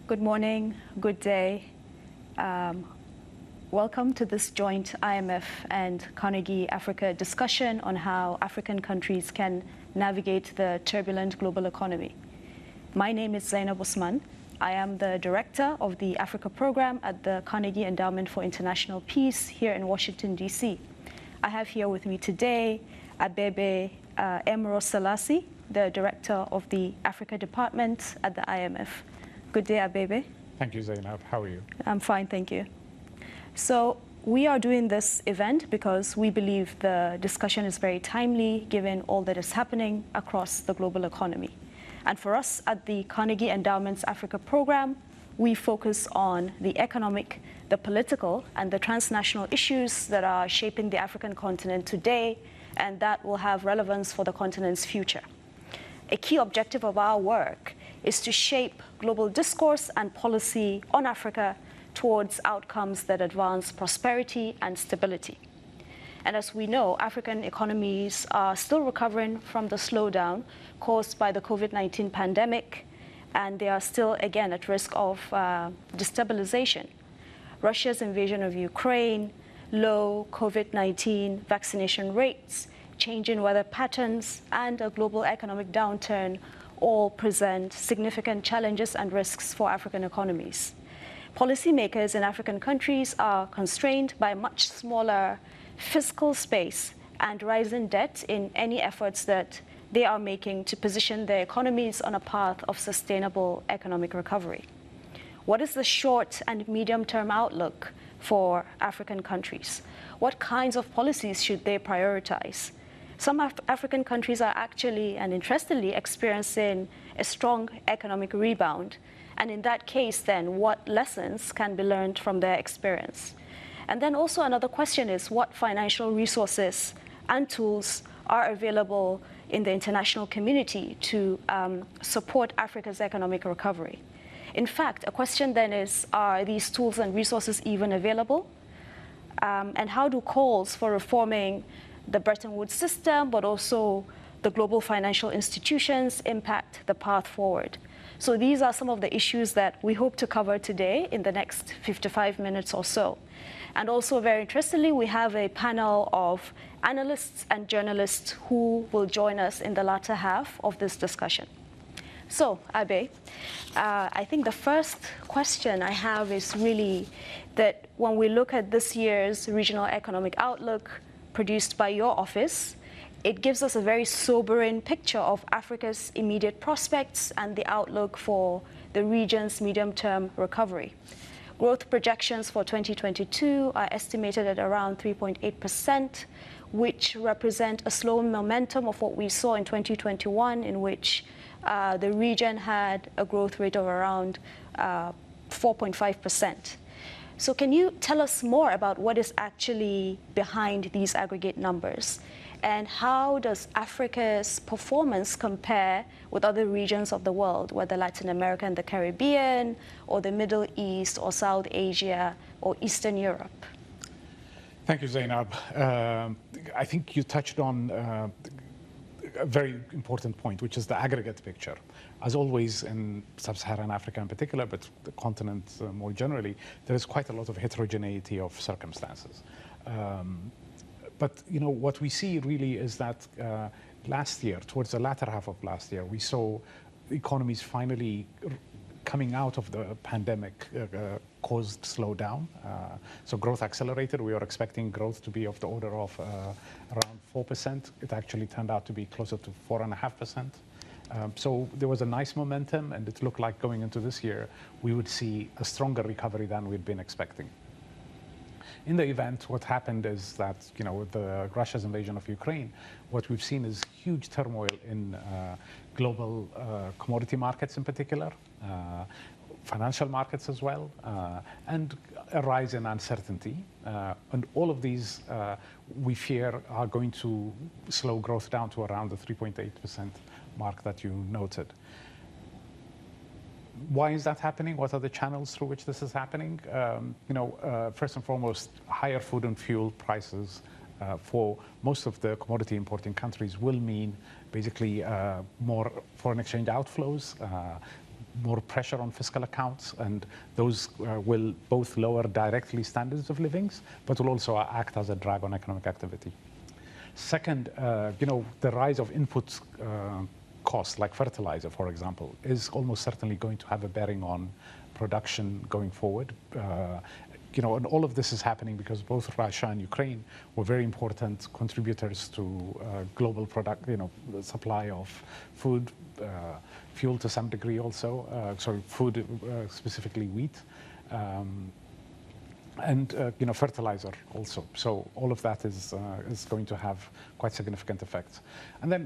Good morning, good day. Welcome to this joint IMF and Carnegie Africa discussion on how African countries can navigate the turbulent global economy. My name is Zainab Usman. I am the director of the Africa program at the Carnegie Endowment for International Peace here in Washington, D.C. I have here with me today Abebe Aemro Selassie, the director of the Africa department at the IMF. Good day, Abebe. Thank you, Zainab. How are you? I'm fine, thank you. So we are doing this event because we believe the discussion is very timely given all that is happening across the global economy. And for us at the Carnegie Endowment's Africa program, we focus on the economic, the political, and the transnational issues that are shaping the African continent today, and that will have relevance for the continent's future. A key objective of our work is to shape global discourse and policy on Africa towards outcomes that advance prosperity and stability. And as we know, African economies are still recovering from the slowdown caused by the COVID-19 pandemic, and they are still, again, at risk of destabilization. Russia's invasion of Ukraine, low COVID-19 vaccination rates, changing weather patterns, and a global economic downturn all present significant challenges and risks for African economies. Policymakers in African countries are constrained by much smaller fiscal space and rising debt in any efforts that they are making to position their economies on a path of sustainable economic recovery. What is the short and medium-term outlook for African countries? What kinds of policies should they prioritize? Some African countries are actually and interestingly experiencing a strong economic rebound. And in that case, then, what lessons can be learned from their experience? And then also another question is what financial resources and tools are available in the international community to support Africa's economic recovery? In fact, a question then is, are these tools and resources even available? And how do calls for reforming the Bretton Woods system, but also the global financial institutions impact the path forward? So these are some of the issues that we hope to cover today in the next 55 minutes or so. And also, very interestingly, we have a panel of analysts and journalists who will join us in the latter half of this discussion. So, Abe, I think the first question I have is really that when we look at this year's Regional Economic Outlook produced by your office, it gives us a very sobering picture of Africa's immediate prospects and the outlook for the region's medium-term recovery. Growth projections for 2022 are estimated at around 3.8%, which represent a slow momentum of what we saw in 2021, in which the region had a growth rate of around 4.5%. So can you tell us more about what is actually behind these aggregate numbers? And how does Africa's performance compare with other regions of the world, whether Latin America and the Caribbean, or the Middle East, or South Asia, or Eastern Europe? Thank you, Zainab. I think you touched on a very important point, which is the aggregate picture. As always in sub-Saharan Africa in particular, but the continent more generally, there is quite a lot of heterogeneity of circumstances. But what we see really is that last year, towards the latter half of last year, we saw economies finally coming out of the pandemic caused slowdown. So growth accelerated. We were expecting growth to be of the order of around 4%. It actually turned out to be closer to 4.5%. So there was a nice momentum, and it looked like going into this year, we would see a stronger recovery than we'd been expecting. In the event, what happened is that, with Russia's invasion of Ukraine, what we've seen is huge turmoil in global commodity markets in particular, financial markets as well, and a rise in uncertainty. And all of these, we fear, are going to slow growth down to around the 3.8% mark that you noted. Why is that happening? What are the channels through which this is happening? First and foremost, higher food and fuel prices for most of the commodity importing countries will mean basically more foreign exchange outflows, more pressure on fiscal accounts, and those will both lower directly standards of living, but will also act as a drag on economic activity. Second, the rise of input costs, like fertilizer, for example, is almost certainly going to have a bearing on production going forward. And all of this is happening because both Russia and Ukraine were very important contributors to global the supply of food, fuel to some degree also, food, specifically wheat, and fertilizer also. So all of that is going to have quite significant effects. And then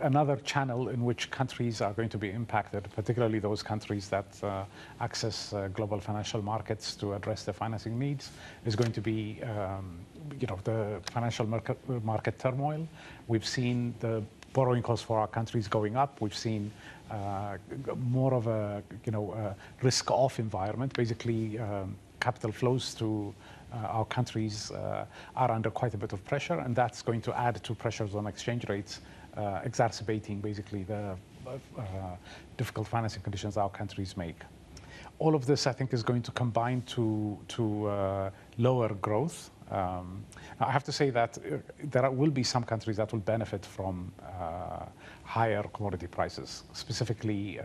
another channel in which countries are going to be impacted, particularly those countries that access global financial markets to address their financing needs, is going to be the financial market turmoil. We've seen the borrowing costs for our countries going up. We've seen more of a risk-off environment. Basically, capital flows to our countries are under quite a bit of pressure, and that's going to add to pressures on exchange rates, exacerbating basically the difficult financing conditions our countries make. All of this, I think, is going to combine to lower growth. Now, I have to say that there will be some countries that will benefit from higher commodity prices, specifically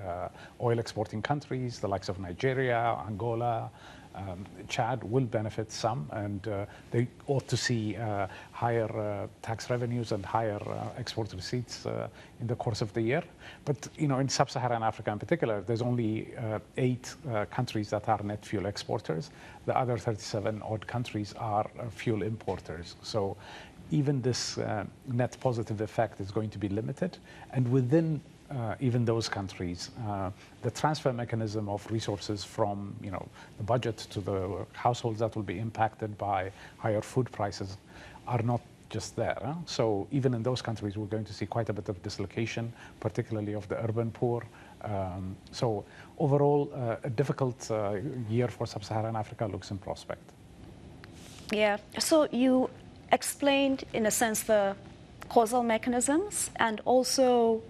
oil exporting countries, the likes of Nigeria, Angola, Chad will benefit some, and they ought to see higher tax revenues and higher export receipts in the course of the year. But in sub-Saharan Africa in particular, there's only 8 countries that are net fuel exporters. The other 37 odd countries are fuel importers. So even this net positive effect is going to be limited, and within even those countries, the transfer mechanism of resources from the budget to the households that will be impacted by higher food prices are not just there. So even in those countries, we're going to see quite a bit of dislocation, particularly of the urban poor. So overall, a difficult year for sub-Saharan Africa looks in prospect. Yeah, so you explained, in a sense, the causal mechanisms and also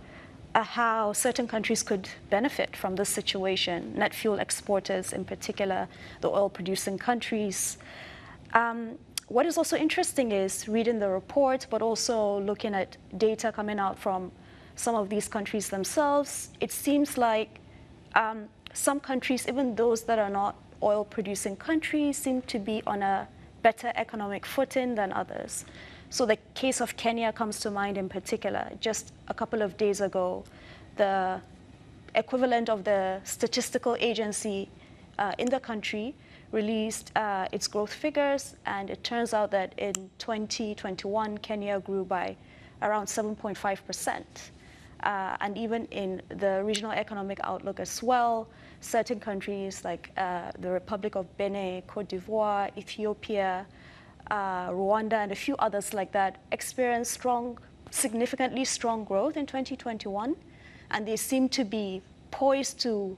how certain countries could benefit from this situation, net fuel exporters in particular, the oil-producing countries. What is also interesting is reading the report, but also looking at data coming out from some of these countries themselves. It seems like some countries, even those that are not oil-producing countries, seem to be on a better economic footing than others. So the case of Kenya comes to mind in particular. Just a couple of days ago, the equivalent of the statistical agency in the country released its growth figures, and it turns out that in 2021, Kenya grew by around 7.5%. And even in the Regional Economic Outlook as well, certain countries like the Republic of Benin, Cote d'Ivoire, Ethiopia, Rwanda, and a few others like that experienced significantly strong growth in 2021, and they seem to be poised to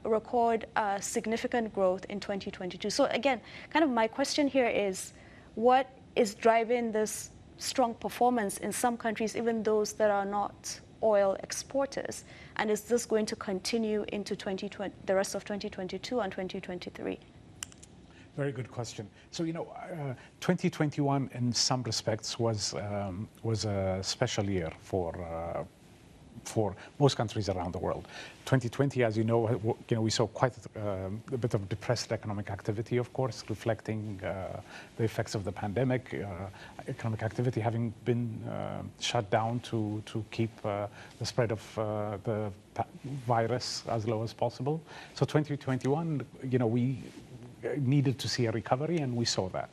record significant growth in 2022. So again, kind of my question here is, what is driving this strong performance in some countries, even those that are not oil exporters? And is this going to continue into the rest of 2022 and 2023? Very good question. So 2021 in some respects was a special year for most countries around the world. 2020, as you know, we saw quite a bit of depressed economic activity, of course, reflecting the effects of the pandemic, economic activity having been shut down to keep the spread of the virus as low as possible. So 2021, we needed to see a recovery, and we saw that.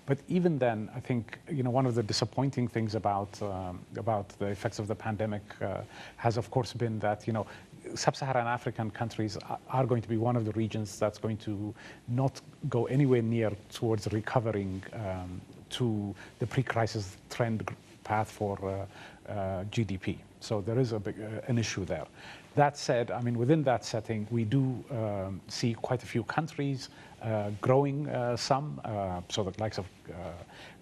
But even then, I think one of the disappointing things about the effects of the pandemic has, of course, been that sub-Saharan African countries are going to be one of the regions that's going to not go anywhere near towards recovering to the pre-crisis trend path for GDP. So there is an issue there. That said, I mean, within that setting, we do see quite a few countries growing some, so the likes of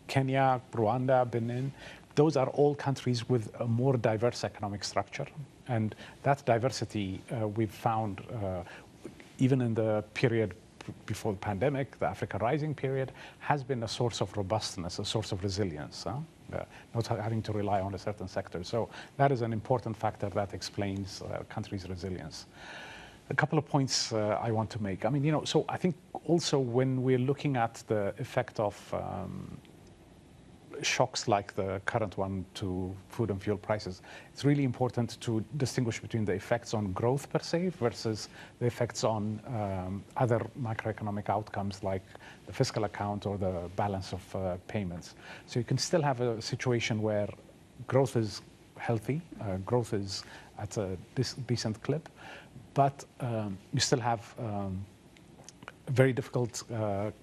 Kenya, Rwanda, Benin, those are all countries with a more diverse economic structure. And that diversity we've found even in the period before the pandemic, the Africa Rising period, has been a source of robustness, a source of resilience, not having to rely on a certain sector. So that is an important factor that explains countries' resilience. A couple of points I want to make. I mean, so I think also when we're looking at the effect of shocks like the current one to food and fuel prices, it's really important to distinguish between the effects on growth per se versus the effects on other macroeconomic outcomes like the fiscal account or the balance of payments. So you can still have a situation where growth is healthy, growth is at a decent clip, but you still have very difficult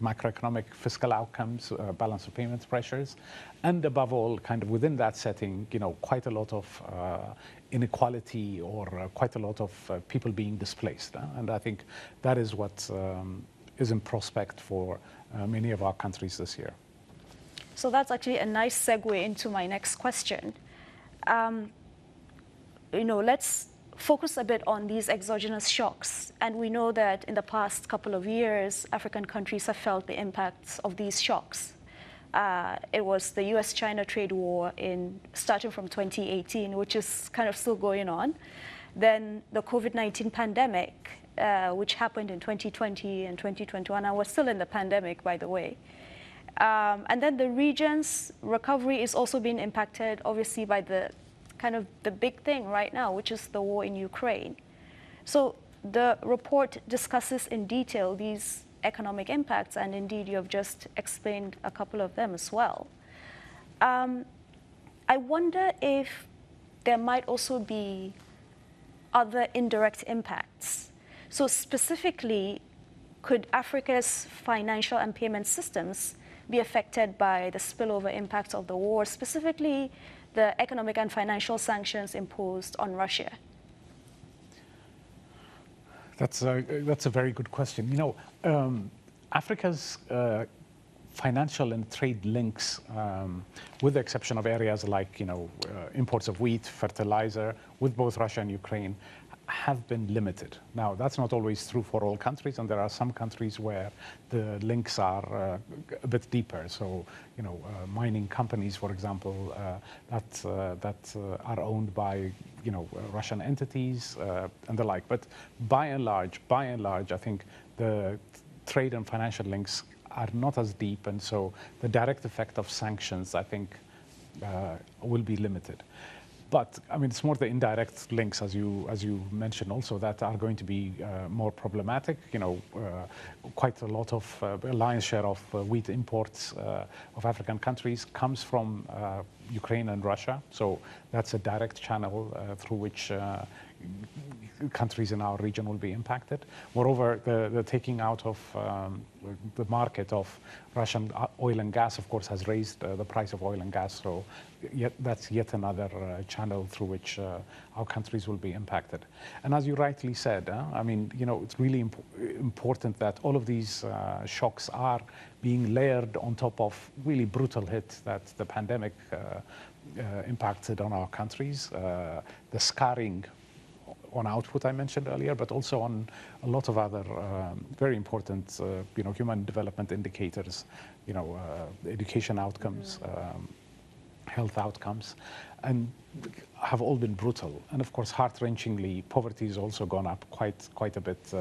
macroeconomic fiscal outcomes, balance of payments pressures, and above all, kind of within that setting, quite a lot of inequality or quite a lot of people being displaced. And I think that is what is in prospect for many of our countries this year. So that's actually a nice segue into my next question. Let's focus a bit on these exogenous shocks. And we know that in the past couple of years, African countries have felt the impacts of these shocks. It was the US-China trade war starting from 2018, which is kind of still going on. Then the COVID-19 pandemic, which happened in 2020 and 2021, and we're still in the pandemic, by the way. And then the region's recovery is also being impacted, obviously, by the big thing right now, which is the war in Ukraine. So the report discusses in detail these economic impacts, and indeed you have just explained a couple of them as well. I wonder if there might also be other indirect impacts. So specifically, could Africa's financial and payment systems be affected by the spillover impacts of the war, specifically the economic and financial sanctions imposed on Russia? That's a very good question. Africa's financial and trade links, with the exception of areas like imports of wheat, fertilizer, with both Russia and Ukraine, have been limited. Now, that's not always true for all countries, and there are some countries where the links are a bit deeper. So, mining companies, for example, that are owned by Russian entities and the like. But by and large, I think the trade and financial links are not as deep, and so the direct effect of sanctions, I think, will be limited. But I mean, it's more the indirect links, as you mentioned, also that are going to be more problematic. Quite a lot of a lion's share of wheat imports of African countries comes from Ukraine and Russia. So that's a direct channel through which countries in our region will be impacted. Moreover, the taking out of the market of Russian oil and gas, of course, has raised the price of oil and gas. So that's yet another channel through which our countries will be impacted. And as you rightly said, I mean, it's really important that all of these shocks are being layered on top of really brutal hit that the pandemic impacted on our countries, the scarring on output I mentioned earlier, but also on a lot of other very important, human development indicators, education outcomes, health outcomes, and have all been brutal. And of course, heart-wrenchingly, poverty has also gone up quite a bit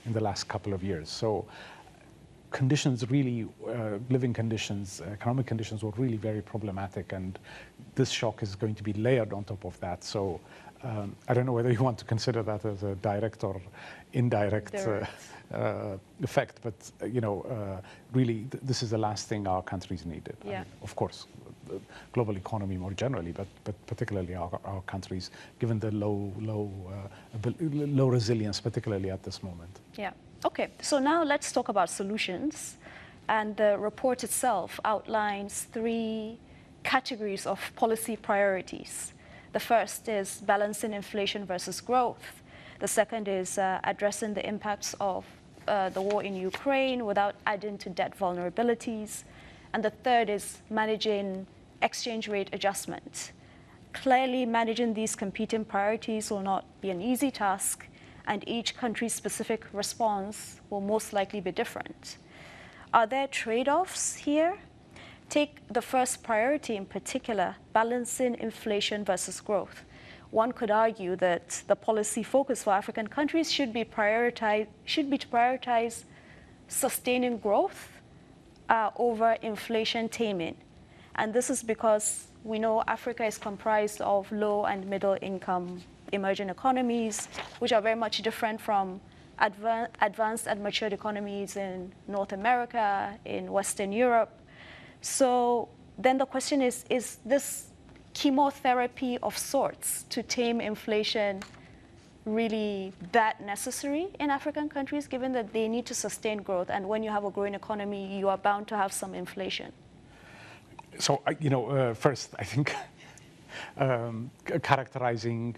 in the last couple of years. So conditions really, living conditions, economic conditions were really very problematic, and this shock is going to be layered on top of that. So I don't know whether you want to consider that as a direct or indirect effect, but really, this is the last thing our countries needed. Yeah. I mean, of course, the global economy more generally, but particularly our countries, given the low resilience, particularly at this moment. Yeah. Okay. So now let's talk about solutions, and the report itself outlines 3 categories of policy priorities. The first is balancing inflation versus growth. The second is addressing the impacts of the war in Ukraine without adding to debt vulnerabilities. And the third is managing exchange rate adjustment. Clearly, managing these competing priorities will not be an easy task, and each country's specific response will most likely be different. Are there trade-offs here? Take the first priority in particular, balancing inflation versus growth. One could argue that the policy focus for African countries should be to prioritize sustaining growth over inflation taming. And this is because we know Africa is comprised of low and middle income emerging economies, which are very much different from advanced and matured economies in North America, in Western Europe. So then the question is this chemotherapy of sorts to tame inflation really that necessary in African countries, given that they need to sustain growth? And when you have a growing economy, you are bound to have some inflation. So, first, I think characterizing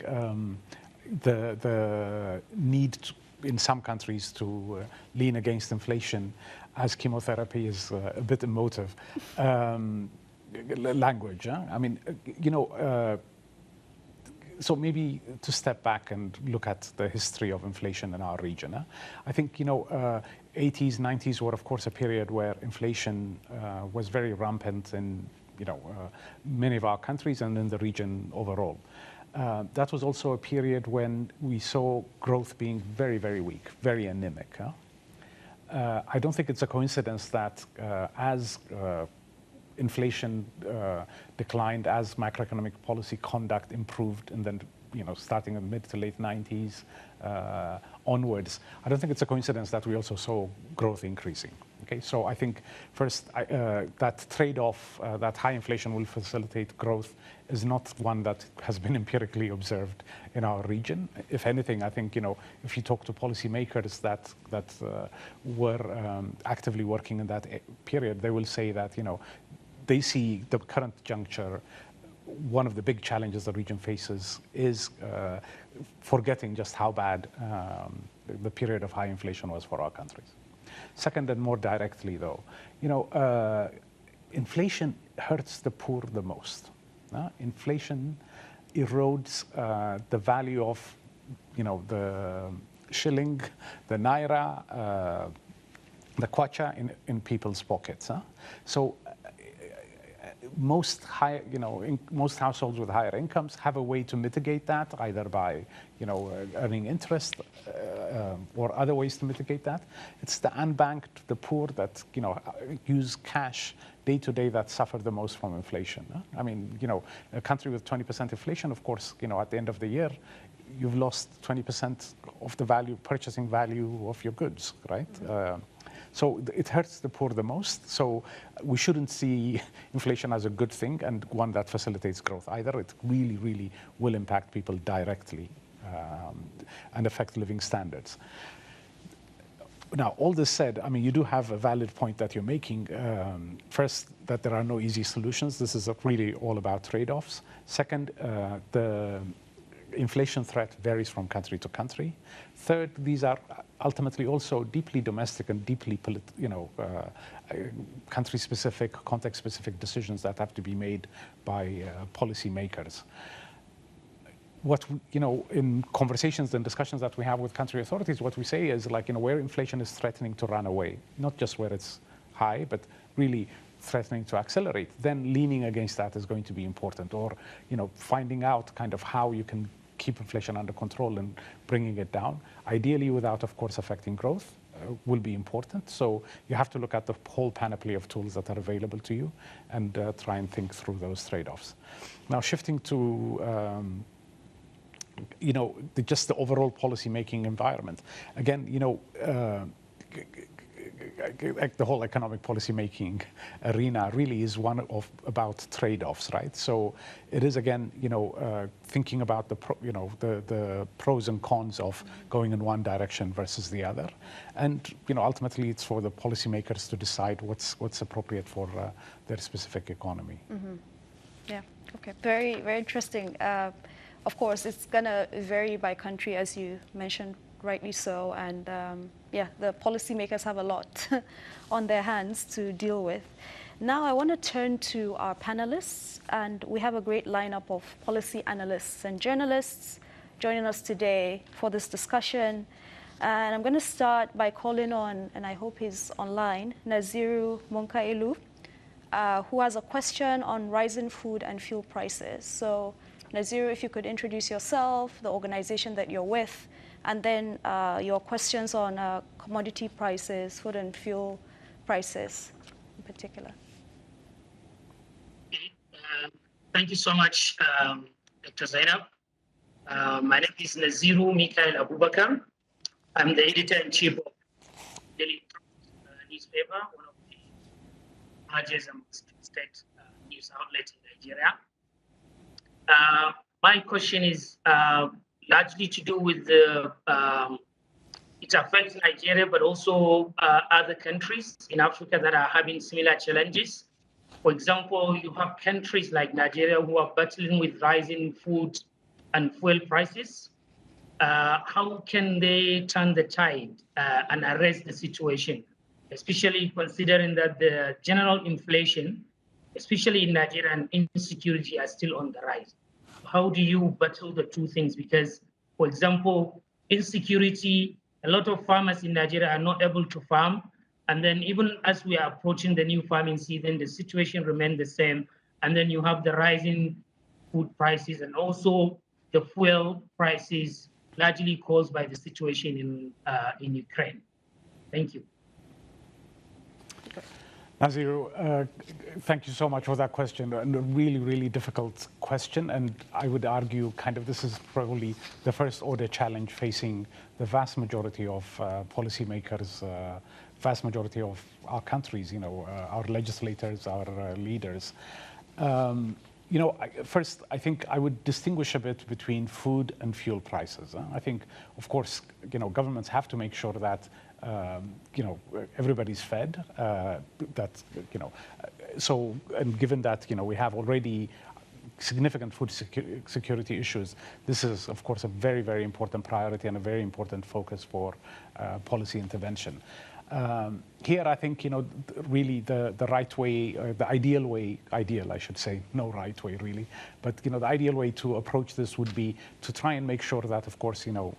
the need in some countries to lean against inflation as chemotherapy is a bit emotive language. Huh? I mean, so maybe to step back and look at the history of inflation in our region. Huh? I think, 80s, 90s were, of course, a period where inflation was very rampant in, many of our countries and in the region overall. That was also a period when we saw growth being very, very weak, very anemic. Huh? I don't think it's a coincidence that as inflation declined, as macroeconomic policy conduct improved, and then, starting in the mid to late 90s onwards, I don't think it's a coincidence that we also saw growth increasing. Okay, so I think first that trade-off, that high inflation will facilitate growth, is not one that has been empirically observed in our region. If anything, I think if you talk to policymakers that were actively working in that period, they will say that they see the current juncture. One of the big challenges the region faces is forgetting just how bad the period of high inflation was for our countries. Second, and more directly, though, inflation hurts the poor the most. Inflation erodes the value of, the shilling, the naira, the kwacha in people's pockets. Huh? So most most households with higher incomes have a way to mitigate that, either by earning interest or other ways to mitigate that. It's the unbanked, the poor that use cash day to day that suffer the most from inflation. Huh? I mean, a country with 20% inflation, of course, at the end of the year, you've lost 20% of the purchasing value of your goods, right? Mm-hmm. So it hurts the poor the most. So we shouldn't see inflation as a good thing and one that facilitates growth either. It really, really will impact people directly and affect living standards. Now, all this said, I mean, you do have a valid point that you're making. First, that there are no easy solutions. This is really all about trade-offs. Second, the inflation threat varies from country to country. Third, these are ultimately also deeply domestic and deeply country-specific, context-specific decisions that have to be made by policymakers. What in conversations and discussions that we have with country authorities, what we say is where inflation is threatening to run away, not just where it's high, but really threatening to accelerate, then leaning against that is going to be important, or finding out kind of how you can keep inflation under control and bringing it down, ideally without, of course, affecting growth, will be important. So you have to look at the whole panoply of tools that are available to you and try and think through those trade-offs. Now, shifting to just the overall policy-making environment. Again, the whole economic policy-making arena really is one of about trade-offs, right? So it is, again, thinking about the pros and cons of going in one direction versus the other, and ultimately it's for the policymakers to decide what's appropriate for their specific economy. Mm-hmm. Yeah. Okay. Very, very interesting. Of course, it's going to vary by country, as you mentioned, rightly so. And yeah, the policymakers have a lot on their hands to deal with. Now I want to turn to our panelists, and we have a great lineup of policy analysts and journalists joining us today for this discussion. And I'm going to start by calling on, and I hope he's online, Naziru Monkailu, who has a question on rising food and fuel prices. So Naziru, if you could introduce yourself, the organization that you're with, and then your questions on commodity prices, food and fuel prices in particular. Thank you so much, Dr. Zainab. My name is Naziru Mikhail Abubakar. I'm the editor-in-chief of Daily newspaper, one of the largest and most state news outlets in Nigeria. My question is largely to do with the, it affects Nigeria, but also other countries in Africa that are having similar challenges. For example, you have countries like Nigeria who are battling with rising food and fuel prices. How can they turn the tide and arrest the situation, especially considering that the general inflation, especially in Nigeria, and insecurity are still on the rise? How do you battle the two things? Because, for example, insecurity, a lot of farmers in Nigeria are not able to farm. And then even as we are approaching the new farming season, the situation remains the same. And then you have the rising food prices and also the fuel prices largely caused by the situation in Ukraine. Thank you. Naziru, thank you so much for that question. And a really, really difficult question. And I would argue kind of this is probably the first order challenge facing the vast majority of policymakers, vast majority of our countries, you know, our legislators, our leaders. You know, first, I think I would distinguish a bit between food and fuel prices. I think, of course, you know, governments have to make sure that, you know, everybody's fed, that, you know, so, and given that, you know, we have already significant food security issues, this is, of course, a very, very important priority and a very important focus for policy intervention. Here, I think, you know, really the right way, the ideal way, I should say, no right way really, but, you know, the ideal way to approach this would be to try and make sure that, of course, you know,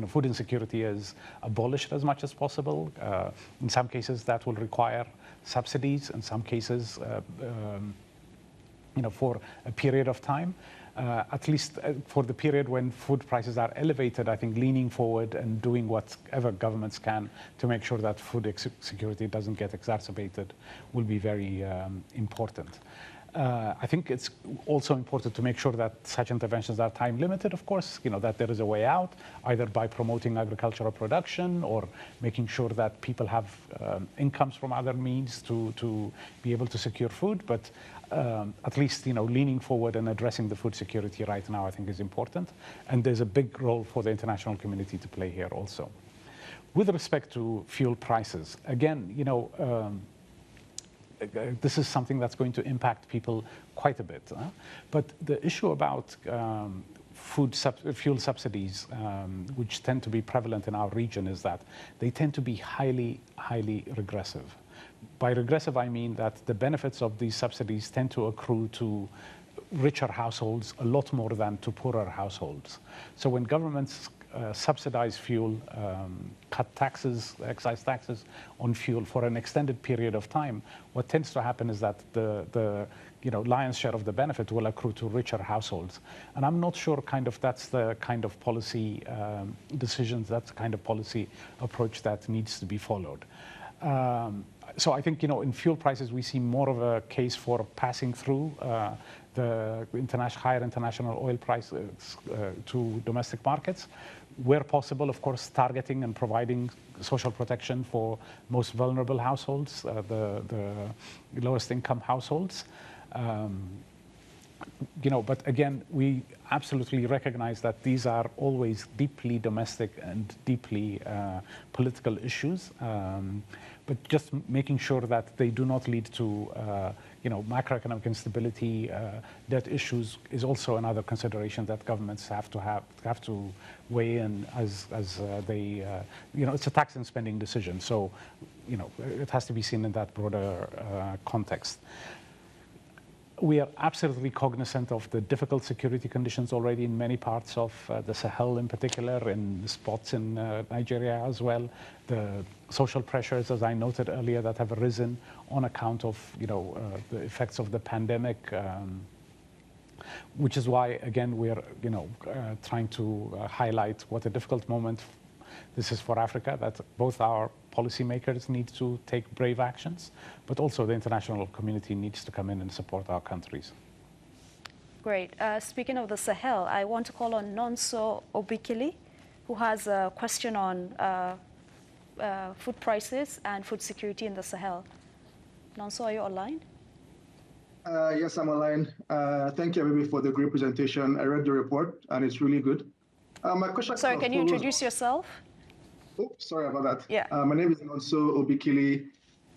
food insecurity is abolished as much as possible. In some cases, that will require subsidies. In some cases, you know, for a period of time. At least for the period when food prices are elevated, I think leaning forward and doing whatever governments can to make sure that food security doesn't get exacerbated will be very important. I think it's also important to make sure that such interventions are time limited, of course, you know, that there is a way out, either by promoting agricultural production or making sure that people have incomes from other means to be able to secure food. But at least, you know, leaning forward and addressing the food security right now, I think is important. And there's a big role for the international community to play here also. With respect to fuel prices, again, you know, this is something that's going to impact people quite a bit. But the issue about fuel subsidies, which tend to be prevalent in our region, is that they tend to be highly, highly regressive. By regressive, I mean that the benefits of these subsidies tend to accrue to richer households a lot more than to poorer households. So when governments subsidize fuel, cut taxes, excise taxes on fuel for an extended period of time, what tends to happen is that the you know, lion's share of the benefit will accrue to richer households. And I'm not sure kind of that's the kind of policy decisions, that's the kind of policy approach that needs to be followed. So I think, you know, in fuel prices, we see more of a case for passing through the higher international oil prices to domestic markets. Where possible, of course, targeting and providing social protection for most vulnerable households, the lowest income households. But again, we absolutely recognize that these are always deeply domestic and deeply political issues. But just making sure that they do not lead to, macroeconomic instability, debt issues is also another consideration that governments have to weigh in as they, it's a tax and spending decision. So, it has to be seen in that broader context. We are absolutely cognizant of the difficult security conditions already in many parts of the Sahel in particular, in spots in Nigeria as well. The social pressures, as I noted earlier, that have arisen on account of, the effects of the pandemic, which is why, again, we're, trying to highlight what a difficult moment this is for Africa, that both our policymakers need to take brave actions, but also the international community needs to come in and support our countries. Great. Speaking of the Sahel, I want to call on Nonso Obikili, who has a question on food prices and food security in the Sahel. Nonso, are you online? Yes, I'm online. Thank you, Abebe, for the great presentation. I read the report, and it's really good. My question. Sorry, can you introduce yourself? Oh, sorry about that. Yeah. My name is Nonso Obikili.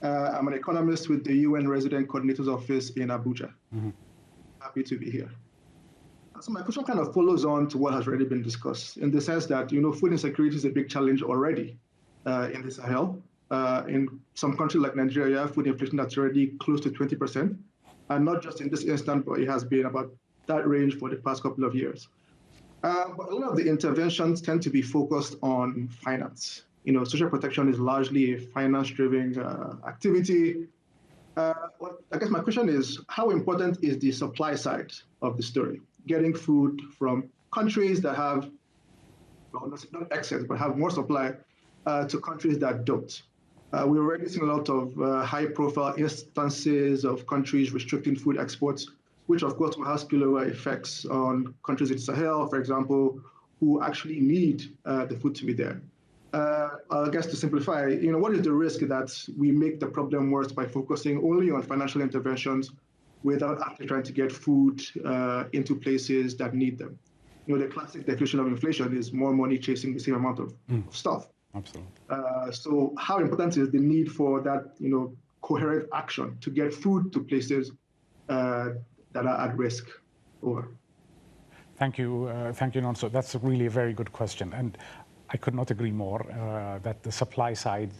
I'm an economist with the UN Resident Coordinator's Office in Abuja. Mm-hmm. Happy to be here. So my question kind of follows on to what has already been discussed, in the sense that, food insecurity is a big challenge already in the Sahel. In some countries like Nigeria, food inflation that's already close to 20%. And not just in this instance, but it has been about that range for the past couple of years. But a lot of the interventions tend to be focused on finance. Social protection is largely a finance-driven activity. Well, I guess my question is, how important is the supply side of the story? Getting food from countries that have, well, not excess, but have more supply to countries that don't. We're already seeing a lot of high-profile instances of countries restricting food exports, which of course will have spillover effects on countries in Sahel, for example, who actually need the food to be there. I guess to simplify, what is the risk that we make the problem worse by focusing only on financial interventions without actually trying to get food into places that need them? The classic definition of inflation is more money chasing the same amount of stuff. Absolutely. So how important is the need for that, coherent action to get food to places that are at risk? Over. Thank you, Nonso. That's really a very good question, and I could not agree more that the supply side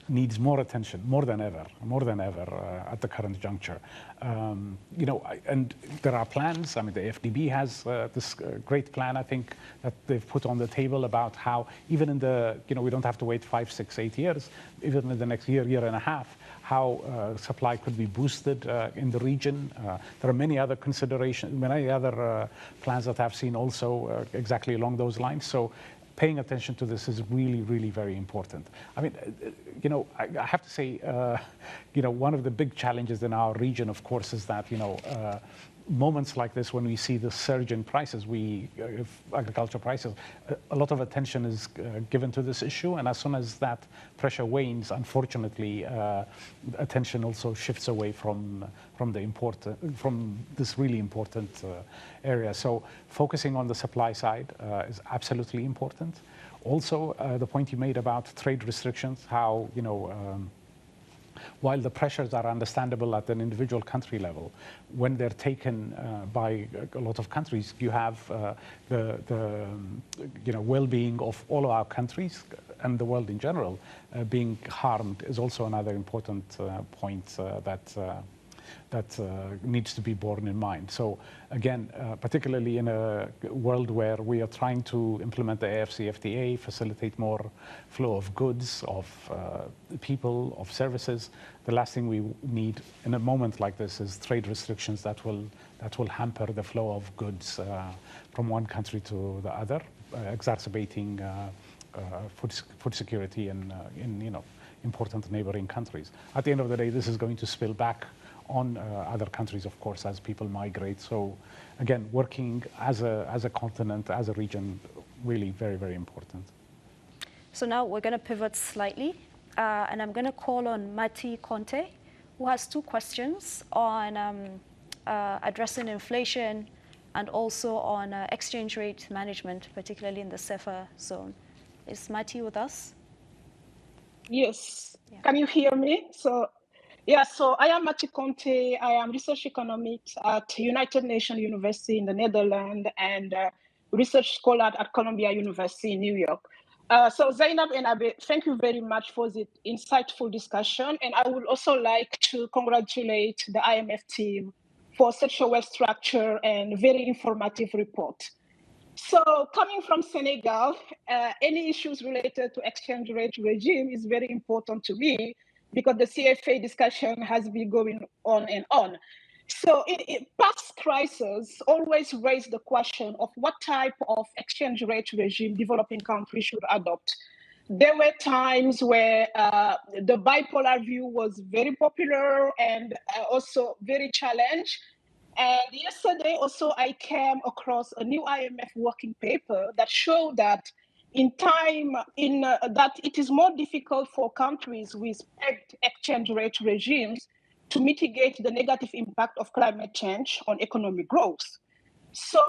needs more attention, more than ever, at the current juncture. And there are plans. I mean, the FDB has this great plan, I think, that they've put on the table about how even in the, we don't have to wait 5, 6, 8 years, even in the next year and a half, how supply could be boosted in the region. There are many other considerations, many other plans that I've seen also exactly along those lines. So paying attention to this is really, really very important. I mean, I have to say, one of the big challenges in our region, of course, is that, moments like this, when we see the surge in prices, agriculture prices, a lot of attention is given to this issue. And as soon as that pressure wanes, unfortunately, attention also shifts away from this really important area. So focusing on the supply side is absolutely important. Also, the point you made about trade restrictions, how, while the pressures are understandable at an individual country level, when they're taken by a lot of countries, you have the well-being of all of our countries and the world in general being harmed is also another important point that needs to be borne in mind. So again, particularly in a world where we are trying to implement the AFCFTA, facilitate more flow of goods, of people, of services, the last thing we need in a moment like this is trade restrictions that will hamper the flow of goods from one country to the other, exacerbating food security in important neighboring countries. At the end of the day, this is going to spill back on other countries, of course, as people migrate. So again, working as a continent, as a region, really very, very important. So now we're going to pivot slightly, and I'm going to call on Mati Conte, who has 2 questions on addressing inflation and also on exchange rate management, particularly in the CEFA zone. Is Mati with us? Yes. Yeah. Can you hear me? So I am Mati Conte. I am research economics at United Nations University in the Netherlands and research scholar at Columbia University in New York. So Zainab and Abe, thank you very much for the insightful discussion. And I would also like to congratulate the IMF team for such a well-structured and very informative report. So coming from Senegal, any issues related to exchange rate regime is very important to me because the CFA discussion has been going on and on. So in past crises always raise the question of what type of exchange rate regime developing countries should adopt. There were times where the bipolar view was very popular and also very challenged. And yesterday also I came across a new IMF working paper that showed that that it is more difficult for countries with pegged exchange rate regimes to mitigate the negative impact of climate change on economic growth. So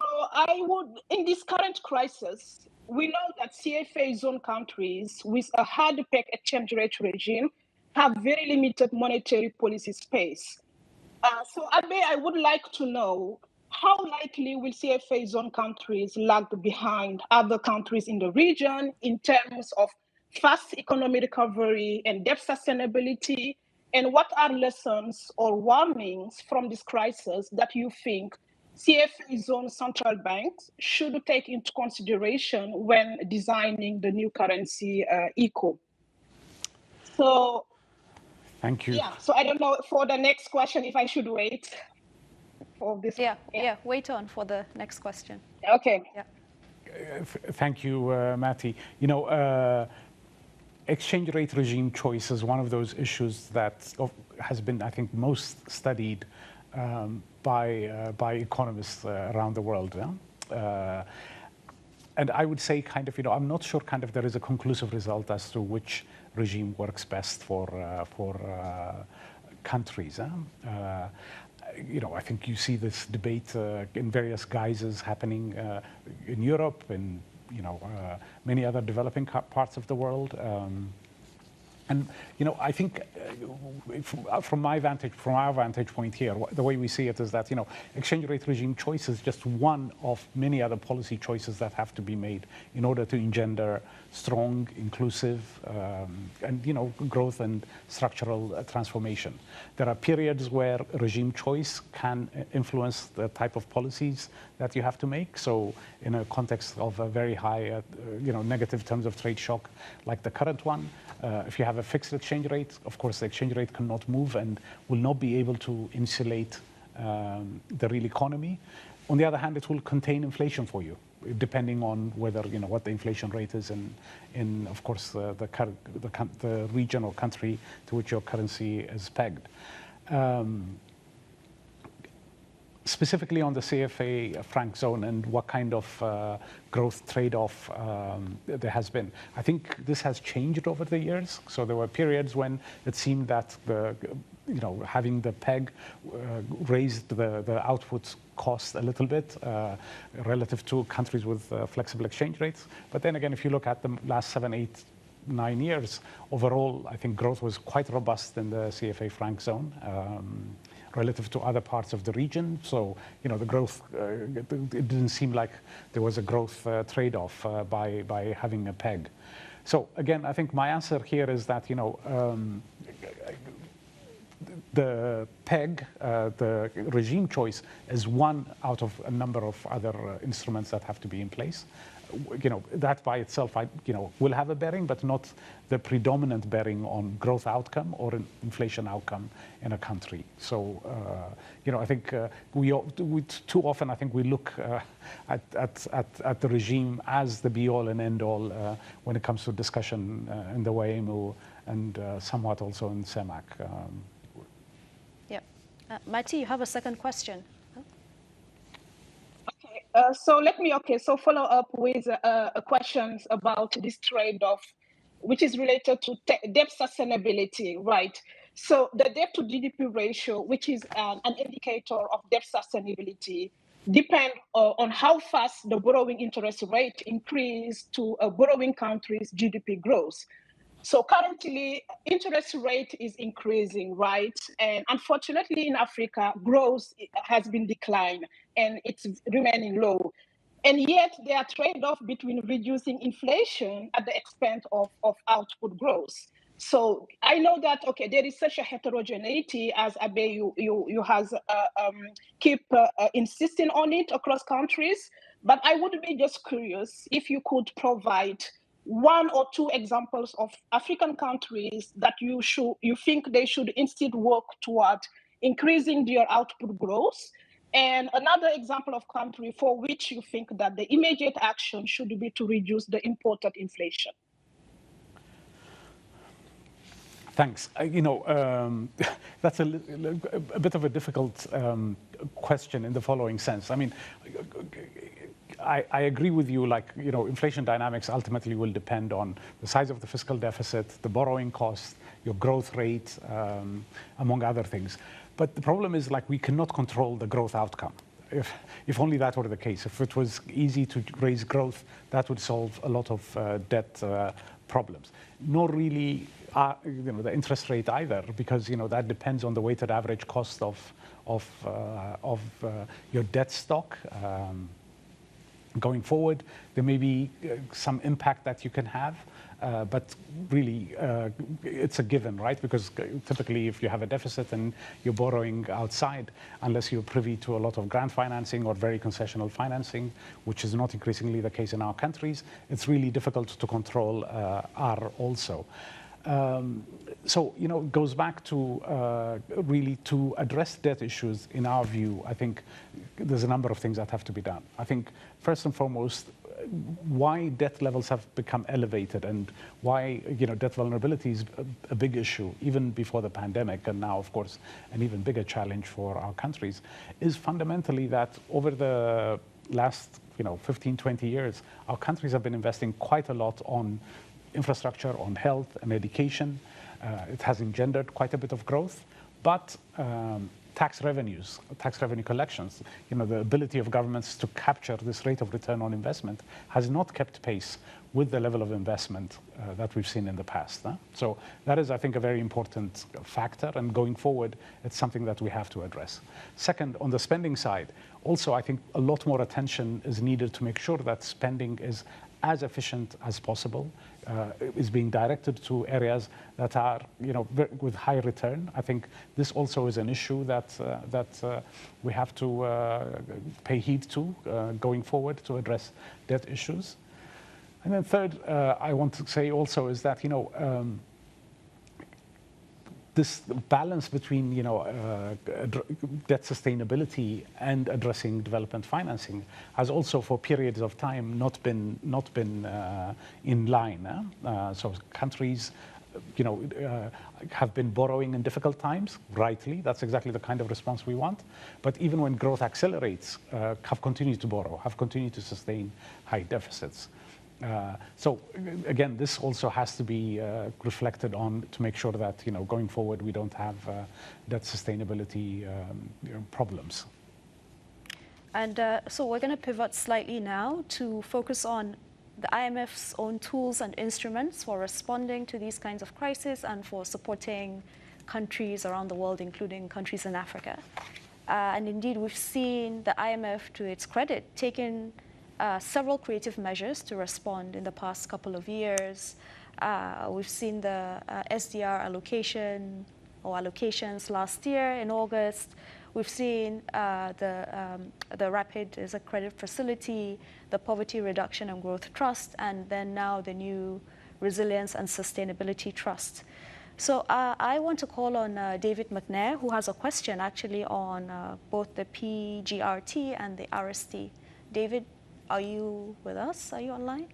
in this current crisis, we know that CFA zone countries with a hard peg exchange rate regime have very limited monetary policy space. So Abe, I would like to know how likely will CFA zone countries lag behind other countries in the region in terms of fast economic recovery and debt sustainability? And what are lessons or warnings from this crisis that you think CFA zone central banks should take into consideration when designing the new currency ECO? So Thank you. yeah, so I don't know for the next question if I should wait for this. Yeah, wait on for the next question. Okay. Yeah. Thank you, Mati. Exchange rate regime choice is one of those issues that has been, I think, most studied by economists around the world. And I would say I'm not sure there is a conclusive result as to which regime works best for countries. I think you see this debate in various guises happening in Europe and many other developing parts of the world. And I think from our vantage point here, the way we see it is that exchange rate regime choice is just one of many other policy choices that have to be made in order to engender strong, inclusive, and growth and structural transformation. There are periods where regime choice can influence the type of policies that you have to make. So in a context of a very high, negative terms of trade shock like the current one, if you have a fixed exchange rate, of course, the exchange rate cannot move and will not be able to insulate the real economy. On the other hand, it will contain inflation for you, depending on whether, what the inflation rate is in of course, the region or country to which your currency is pegged. Specifically on the CFA franc zone and what kind of growth trade-off there has been. I think this has changed over the years. So there were periods when it seemed that having the peg raised the output cost a little bit relative to countries with flexible exchange rates. But then again, if you look at the last 7, 8, 9 years, overall, I think growth was quite robust in the CFA franc zone. Relative to other parts of the region. So, the growth, it didn't seem like there was a growth trade-off by having a peg. So again, I think my answer here is that, the peg, the regime choice is one out of a number of other instruments that have to be in place. That by itself, will have a bearing, but not the predominant bearing on growth outcome or an inflation outcome in a country. So, I think we too often, I think we look at the regime as the be-all and end-all when it comes to discussion in the WAEMU and somewhat also in CEMAC. Yeah. Mati, you have a second question. So let me, follow up with questions about this trade-off, which is related to debt sustainability, right? So the debt to GDP ratio, which is an indicator of debt sustainability, depend on how fast the borrowing interest rate increase to a borrowing country's GDP growth. So currently, interest rate is increasing, right? And unfortunately, in Africa, growth has been declined and it's remaining low. And yet, there are trade-offs between reducing inflation at the expense of output growth. So I know that, okay, there is such a heterogeneity, as Abe, you has keep insisting on it across countries. But I would be just curious if you could provide one or two examples of African countries that you think they should instead work toward increasing their output growth, and another example of country for which you think that the immediate action should be to reduce the imported inflation. Thanks. That's a bit of a difficult question in the following sense. I mean, I agree with you, inflation dynamics ultimately will depend on the size of the fiscal deficit, the borrowing cost, your growth rate, among other things. But the problem is, we cannot control the growth outcome. If only that were the case. If it was easy to raise growth, that would solve a lot of debt problems. Nor really, the interest rate either, because that depends on the weighted average cost of your debt stock. Going forward, there may be some impact that you can have, but really it's a given, right? Because typically if you have a deficit and you're borrowing outside, unless you're privy to a lot of grant financing or very concessional financing, which is not increasingly the case in our countries, it's really difficult to control R also. So, it goes back to really to address debt issues. In our view, I think there's a number of things that have to be done. I think first and foremost, why debt levels have become elevated and why debt vulnerability is a big issue even before the pandemic, and now of course an even bigger challenge for our countries, is fundamentally that over the last 15, 20 years, our countries have been investing quite a lot on infrastructure, on health and education. It has engendered quite a bit of growth, but tax revenue collections, the ability of governments to capture this rate of return on investment has not kept pace with the level of investment that we've seen in the past. So that is, I think, a very important factor, and going forward, it's something that we have to address. Second, on the spending side, also I think a lot more attention is needed to make sure that spending is as efficient as possible, is being directed to areas that are, with high return. I think this also is an issue that we have to pay heed to going forward to address debt issues. And then third, I want to say also is that, this balance between debt sustainability and addressing development financing has also for periods of time not been in line. So countries have been borrowing in difficult times, rightly. That's exactly the kind of response we want. But even when growth accelerates, have continued to borrow, have continued to sustain high deficits. So again, this also has to be reflected on to make sure that going forward we don't have debt sustainability problems. And so we're going to pivot slightly now to focus on the IMF's own tools and instruments for responding to these kinds of crises and for supporting countries around the world, including countries in Africa. And indeed, we've seen the IMF, to its credit, taking several creative measures to respond in the past couple of years. We've seen the SDR allocation or allocations last year in August. We've seen the Rapid as a credit facility, the Poverty Reduction and Growth Trust, and then now the new Resilience and Sustainability Trust. So I want to call on David McNair, who has a question actually on both the PGRT and the RST. David, are you with us? Are you online?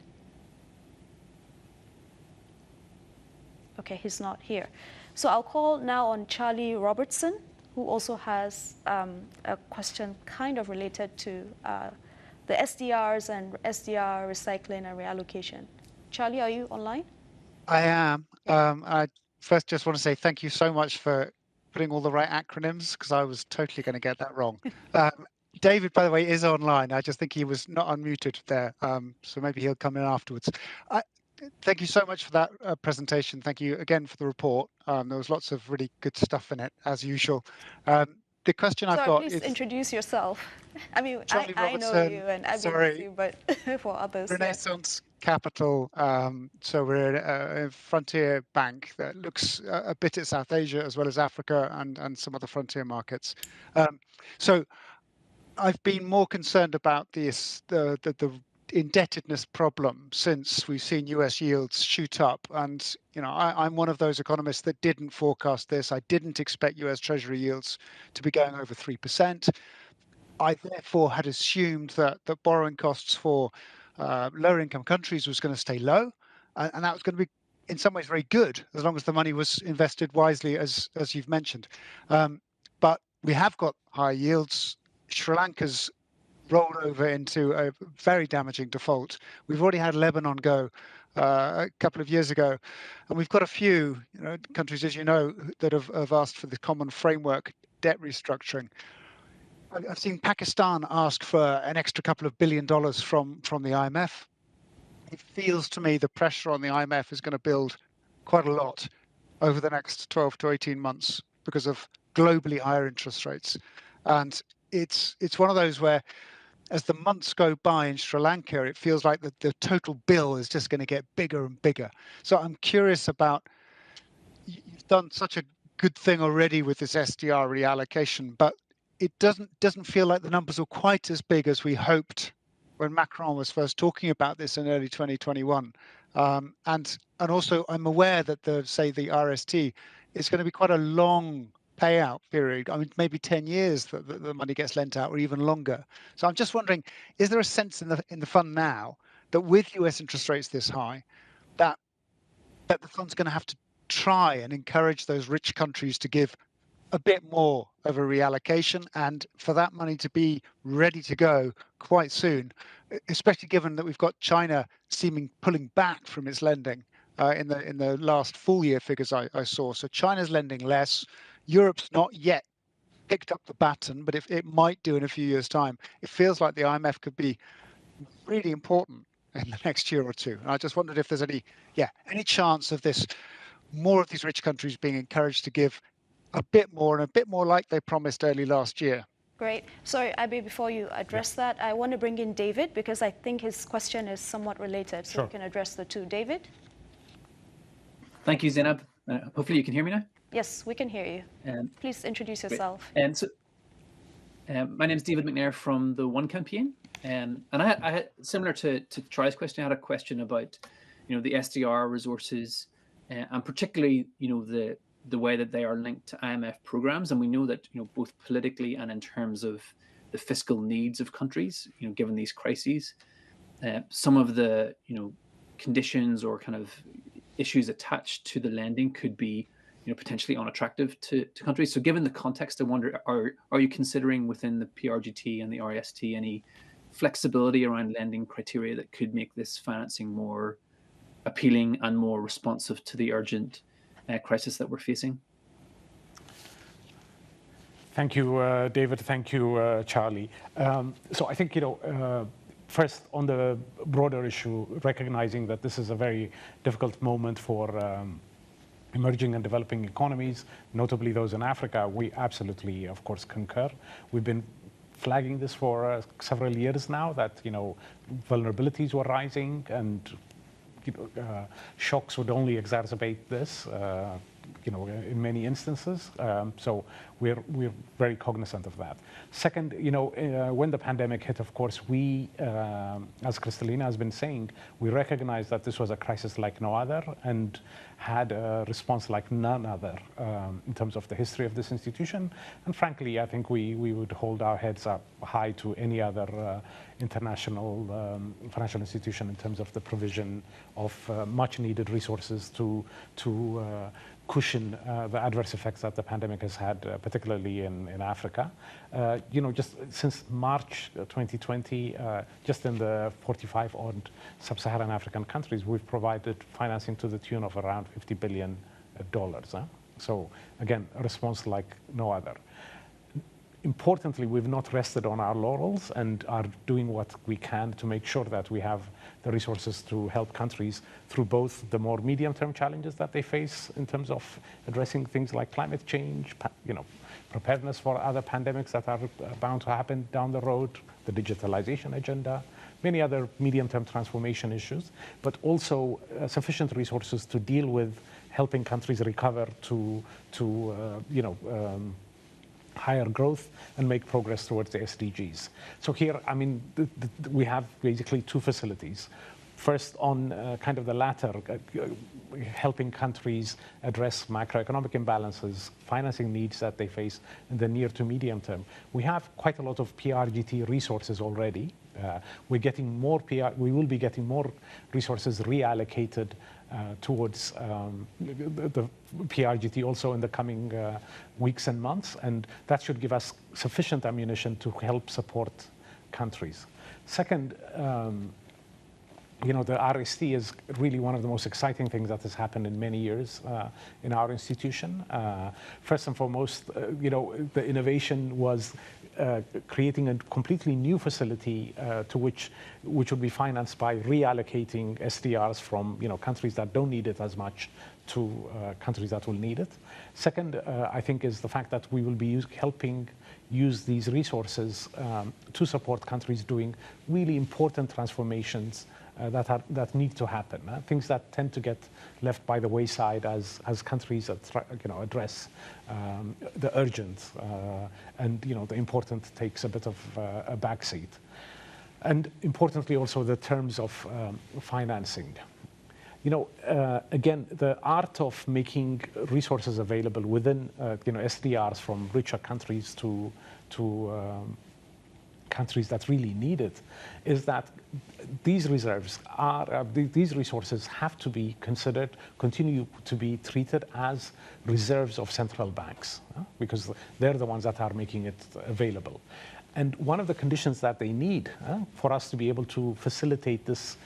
Okay, he's not here. So I'll call now on Charlie Robertson, who also has a question kind of related to the SDRs and SDR recycling and reallocation. Charlie, are you online? I am. first just want to say thank you so much for putting all the right acronyms, because I was totally going to get that wrong. David, by the way, is online. I just think he was not unmuted there, so maybe he'll come in afterwards. Thank you so much for that presentation. Thank you again for the report. There was lots of really good stuff in it, as usual. The question I've got please is... introduce yourself. I mean, I know you and Abebe knows you, but for others. Renaissance Capital. So we're a frontier bank that looks a bit at South Asia as well as Africa and some other frontier markets. So I've been more concerned about this, the indebtedness problem since we've seen US yields shoot up. And, you know, I'm one of those economists that didn't forecast this. I didn't expect US Treasury yields to be going over 3%. I therefore had assumed that borrowing costs for lower income countries was going to stay low. And that was going to be in some ways very good, as long as the money was invested wisely, as you've mentioned. But we have got high yields. Sri Lanka's rolled over into a very damaging default. We've already had Lebanon go a couple of years ago, and we've got a few countries, as you know, that have asked for the common framework debt restructuring. I've seen Pakistan ask for an extra couple of $1 billion from the IMF. It feels to me the pressure on the IMF is going to build quite a lot over the next 12 to 18 months because of globally higher interest rates. And it's one of those where, as the months go by in Sri Lanka, it feels like the total bill is just going to get bigger and bigger. So I'm curious about, you've done such a good thing already with this SDR reallocation, but it doesn't feel like the numbers are quite as big as we hoped when Macron was first talking about this in early 2021. And also I'm aware that the RST is going to be quite a long payout period. I mean, maybe 10 years that the money gets lent out, or even longer. So I'm just wondering, is there a sense in the fund now that with US interest rates this high, that the fund's going to have to try and encourage those rich countries to give a bit more of a reallocation, and for that money to be ready to go quite soon, especially given that we've got China pulling back from its lending in the last full year figures I saw. So China's lending less. Europe's not yet picked up the baton, but if it might do in a few years' time. It feels like the IMF could be really important in the next year or two. And I just wondered if there's any chance of more of these rich countries being encouraged to give a bit more, and a bit more like they promised early last year. Great. Sorry, Abebe, before you address that, I want to bring in David, because I think his question is somewhat related, so we can address the two. David? Thank you, Zainab. Hopefully you can hear me now. Yes, we can hear you. Please introduce yourself. And so, my name is David McNair from the One Campaign, and I had similar to Troy's question. I had a question about, the SDR resources, and particularly, the way that they are linked to IMF programs. And we know that, both politically and in terms of the fiscal needs of countries, given these crises, some of the, conditions or kind of issues attached to the lending could be, potentially unattractive to countries. So given the context, I wonder, are you considering within the PRGT and the RST any flexibility around lending criteria that could make this financing more appealing and more responsive to the urgent crisis that we're facing? Thank you, David. Thank you, Charlie. So I think, first on the broader issue, recognizing that this is a very difficult moment for emerging and developing economies, notably those in Africa, we absolutely, of course, concur. We've been flagging this for several years now, that, vulnerabilities were rising, and shocks would only exacerbate this, in many instances. So we're very cognizant of that. Second, when the pandemic hit, of course, we, as Kristalina has been saying, we recognized that this was a crisis like no other, and had a response like none other in terms of the history of this institution. And frankly, I think we would hold our heads up high to any other international financial institution in terms of the provision of much needed resources to cushion the adverse effects that the pandemic has had, particularly in Africa. Just since March 2020, just in the 45 odd sub-Saharan African countries, we've provided financing to the tune of around $50 billion dollars. So again, a response like no other. Importantly, we've not rested on our laurels and are doing what we can to make sure that we have the resources to help countries through both the more medium-term challenges that they face in terms of addressing things like climate change, preparedness for other pandemics that are bound to happen down the road, the digitalization agenda, many other medium-term transformation issues, but also sufficient resources to deal with helping countries recover to higher growth and make progress towards the SDGs. So here, I mean, we have basically two facilities. First, on kind of the latter, helping countries address macroeconomic imbalances, financing needs that they face in the near to medium term. We have quite a lot of PRGT resources already. We're getting more we will be getting more resources reallocated towards the PRGT also in the coming weeks and months, and that should give us sufficient ammunition to help support countries. Second, the RST is really one of the most exciting things that has happened in many years in our institution. First and foremost, the innovation was creating a completely new facility which would be financed by reallocating SDRs from countries that don't need it as much to countries that will need it. Second, I think, is the fact that we will be helping use these resources to support countries doing really important transformations that need to happen. Things that tend to get left by the wayside as countries address the urgent and the important takes a bit of a backseat. And importantly, also the terms of financing. Again, the art of making resources available within SDRs from richer countries to countries that really need it is that these resources have to be considered, continue to be treated as reserves of central banks, because they're the ones that are making it available. And one of the conditions that they need for us to be able to facilitate this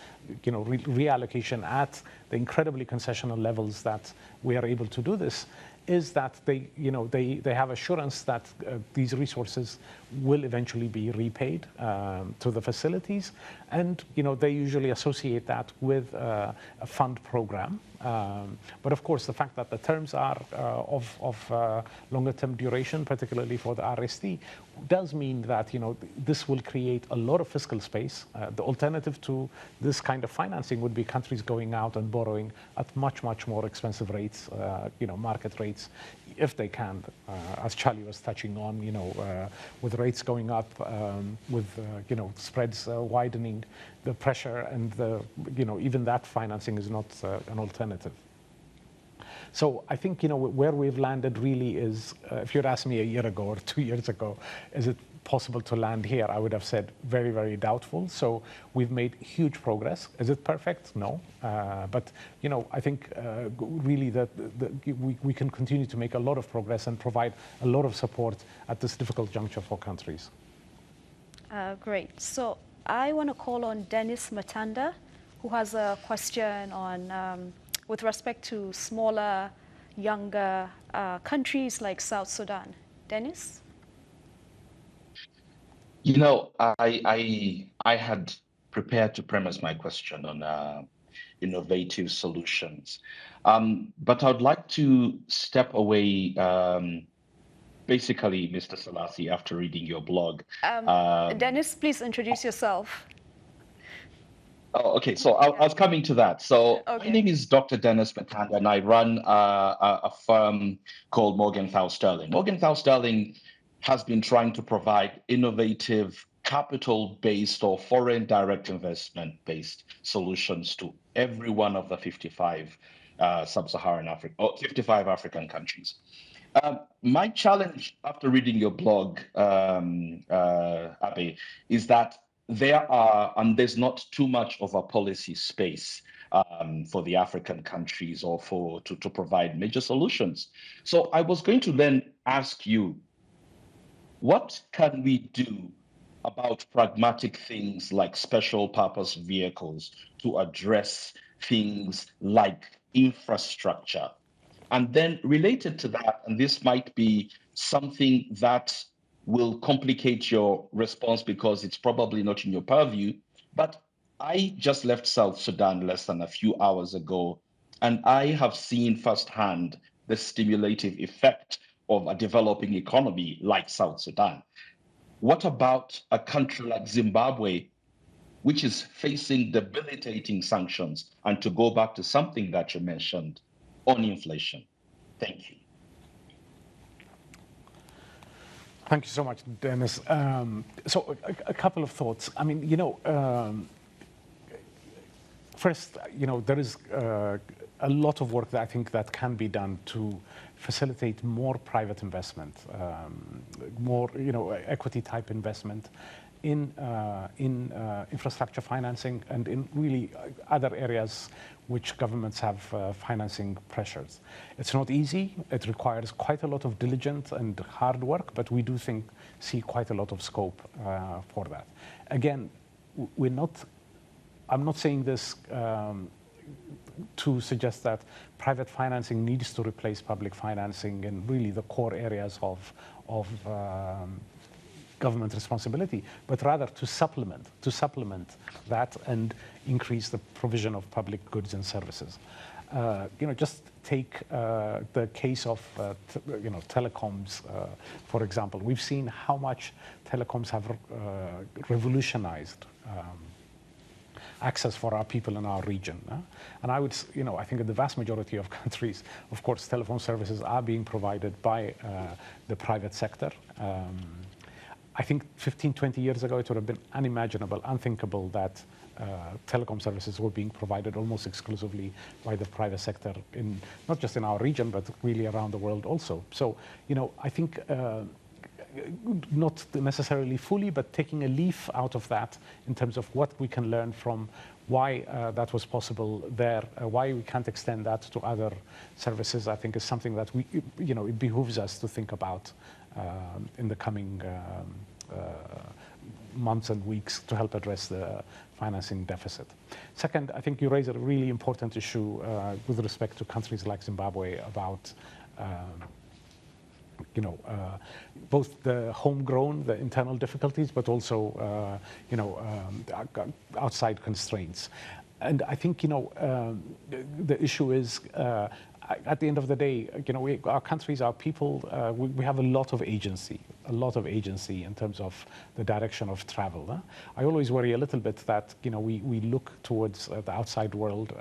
reallocation at the incredibly concessional levels that we are able to do this is that they have assurance that these resources will eventually be repaid to the facilities, and they usually associate that with a fund program. But of course, the fact that the terms are of longer-term duration, particularly for the RST, does mean that this will create a lot of fiscal space. The alternative to this kind of financing would be countries going out and borrowing at much more expensive rates, market rates, if they can, as Charlie was touching on, with rates going up, with spreads widening, the pressure and even that financing is not an alternative. So I think where we've landed really is, if you'd asked me a year ago or 2 years ago, is it possible to land here? I would have said very, very doubtful. So we've made huge progress. Is it perfect? No. But I think really that we can continue to make a lot of progress and provide a lot of support at this difficult juncture for countries. Great. So I want to call on Dennis Matanda, who has a question on with respect to smaller, younger countries like South Sudan. Dennis? I had prepared to premise my question on innovative solutions, but I'd like to step away. Basically, Mr. Selassie, after reading your blog. Dennis, please introduce yourself. Oh, okay. So I was coming to that. So My name is Dr. Dennis Matanda, and I run a firm called Morgenthau Sterling. Morgenthau Sterling has been trying to provide innovative capital-based or foreign direct investment-based solutions to every one of the 55 sub-Saharan Africa, or 55 African countries. My challenge after reading your blog, Abe, is that there's not too much of a policy space for the African countries or to provide major solutions. So I was going to then ask you, what can we do about pragmatic things like special purpose vehicles to address things like infrastructure And then related to that, and this might be something that will complicate your response because it's probably not in your purview, but I just left South Sudan less than a few hours ago, and I have seen firsthand the stimulative effect of a developing economy like South Sudan. What about a country like Zimbabwe, which is facing debilitating sanctions? And to go back to something that you mentioned on inflation. Thank you. Thank you so much, Dennis. So a couple of thoughts. I mean, first, there is a lot of work that I think that can be done to facilitate more private investment, more equity type investment in infrastructure financing and in really other areas which governments have financing pressures. It's not easy. It requires quite a lot of diligence and hard work, but we do see quite a lot of scope for that. Again, I'm not saying this to suggest that private financing needs to replace public financing in really the core areas of government responsibility, but rather to supplement that and increase the provision of public goods and services. Just take the case of telecoms, for example. We've seen how much telecoms have revolutionized access for our people in our region. And I think in the vast majority of countries, of course, telephone services are being provided by the private sector. I think 15, 20 years ago, it would have been unimaginable, unthinkable that telecom services were being provided almost exclusively by the private sector, not just in our region, but really around the world also. So, I think not necessarily fully, but taking a leaf out of that in terms of what we can learn from why that was possible there, why we can't extend that to other services, I think is something that it behooves us to think about in the coming months and weeks to help address the financing deficit. Second, I think you raise a really important issue with respect to countries like Zimbabwe about both the homegrown, the internal difficulties, but also outside constraints. And I think the issue is at the end of the day, our countries, our people, we have a lot of agency in terms of the direction of travel. I always worry a little bit that we look towards the outside world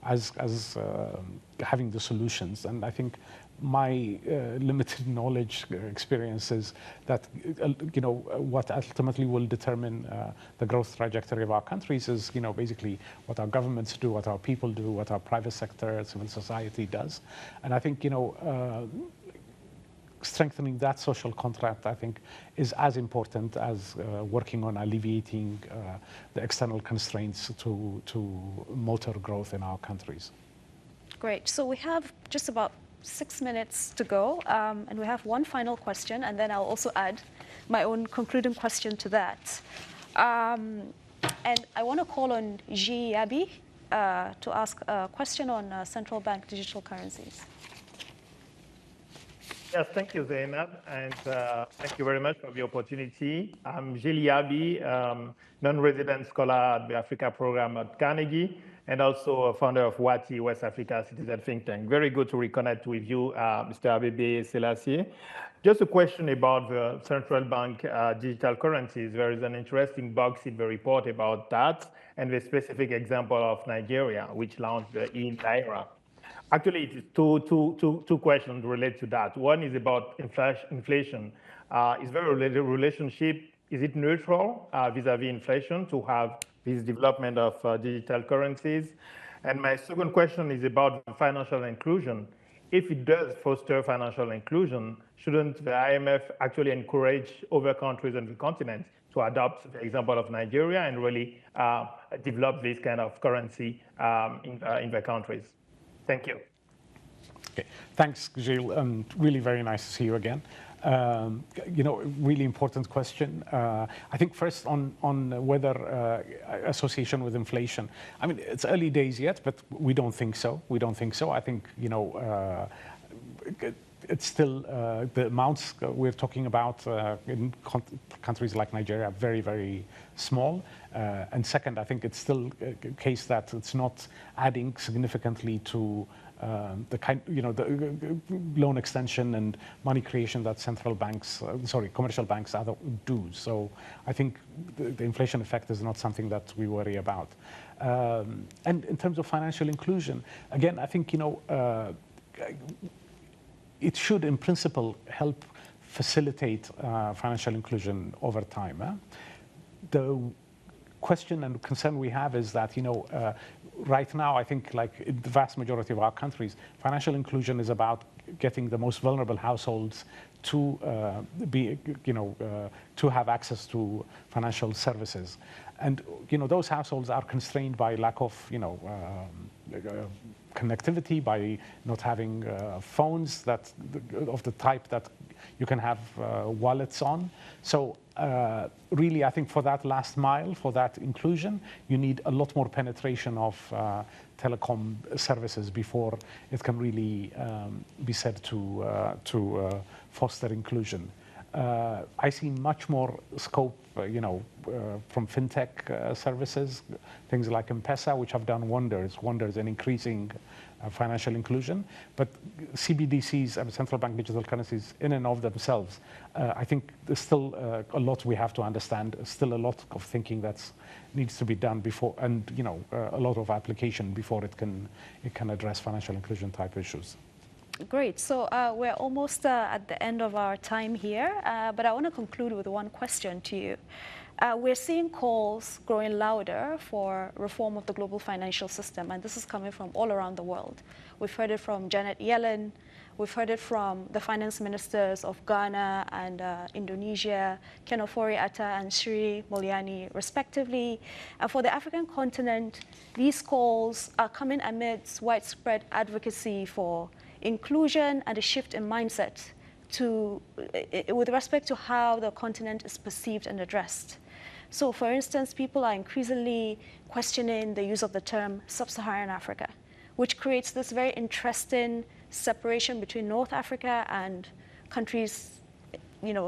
as having the solutions, and I think my limited knowledge experiences that what ultimately will determine the growth trajectory of our countries is basically what our governments do, what our people do, what our private sector, civil society does. And I think strengthening that social contract, I think, is as important as working on alleviating the external constraints to motor growth in our countries. Great. So we have just about 6 minutes to go, and we have one final question, and then I'll also add my own concluding question to that. And I want to call on Yabi to ask a question on central bank digital currencies. Yes, thank you, Zainab, and thank you very much for the opportunity. I'm Yabi, non-resident scholar at the Africa program at Carnegie, and also a founder of WATI, West Africa Citizen Think Tank. Very good to reconnect with you, Mr. Abebe Selassie. Just a question about the central bank digital currencies. There is an interesting box in the report about that, and the specific example of Nigeria, which launched the e-Naira. Actually, it is two questions related to that. One is about inflation. Is there a relationship? Is it neutral vis-a-vis inflation to have this development of digital currencies? And my second question is about financial inclusion. If it does foster financial inclusion, shouldn't the IMF actually encourage other countries on the continent to adopt the example of Nigeria and really develop this kind of currency in the countries? Thank you. Okay. Thanks, Gilles. Really very nice to see you again. Really important question. I think first on whether association with inflation. I mean, it's early days yet, but we don't think so. We don't think so. I think, it's still the amounts we're talking about in countries like Nigeria are very, very small. And second, I think it's still a case that it's not adding significantly to the loan extension and money creation that commercial banks do. So I think the inflation effect is not something that we worry about. And in terms of financial inclusion, again, I think, it should, in principle, help facilitate financial inclusion over time. The question and concern we have is that, right now, I think, like in the vast majority of our countries, financial inclusion is about getting the most vulnerable households to to have access to financial services, and those households are constrained by lack of connectivity, by not having phones of the type that you can have wallets on. So really, I think for that last mile, for that inclusion, you need a lot more penetration of telecom services before it can really be said to foster inclusion. I see much more scope, from fintech services, things like M-Pesa, which have done wonders in increasing financial inclusion. But CBDCs, central bank digital currencies, in and of themselves, I think there's still a lot we have to understand. Still a lot of thinking that needs to be done before, and a lot of application before it can address financial inclusion type issues. Great. So we're almost at the end of our time here, but I want to conclude with one question to you. We're seeing calls growing louder for reform of the global financial system, and this is coming from all around the world. We've heard it from Janet Yellen. We've heard it from the finance ministers of Ghana and Indonesia, Ken Ofori-Atta and Sri Mulyani, respectively. And for the African continent, these calls are coming amidst widespread advocacy for inclusion and a shift in mindset with respect to how the continent is perceived and addressed. So, for instance, people are increasingly questioning the use of the term sub-Saharan Africa, which creates this very interesting separation between North Africa and countries,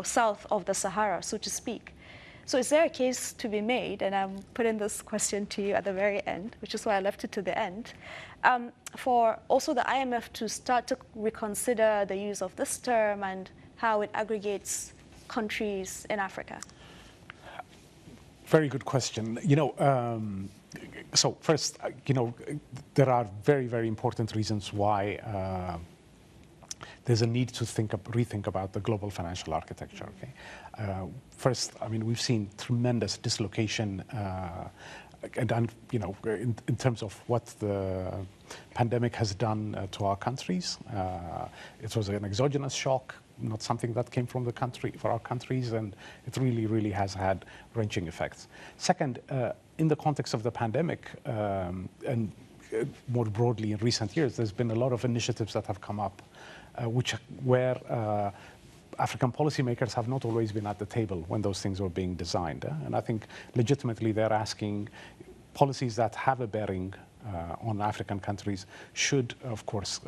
south of the Sahara, so to speak. So is there a case to be made, and I'm putting this question to you at the very end, which is why I left it to the end, for also the IMF to start to reconsider the use of this term and how it aggregates countries in Africa? Very good question. So first, there are very, very important reasons why there's a need to rethink about the global financial architecture. Okay, first, I mean, we've seen tremendous dislocation, and in terms of what the pandemic has done to our countries. It was an exogenous shock, not something that came from the country for our countries, and it really, really has had wrenching effects. Second, in the context of the pandemic, and more broadly in recent years, there's been a lot of initiatives that have come up, where African policymakers have not always been at the table when those things were being designed. And I think legitimately they're asking policies that have a bearing on African countries should, of course,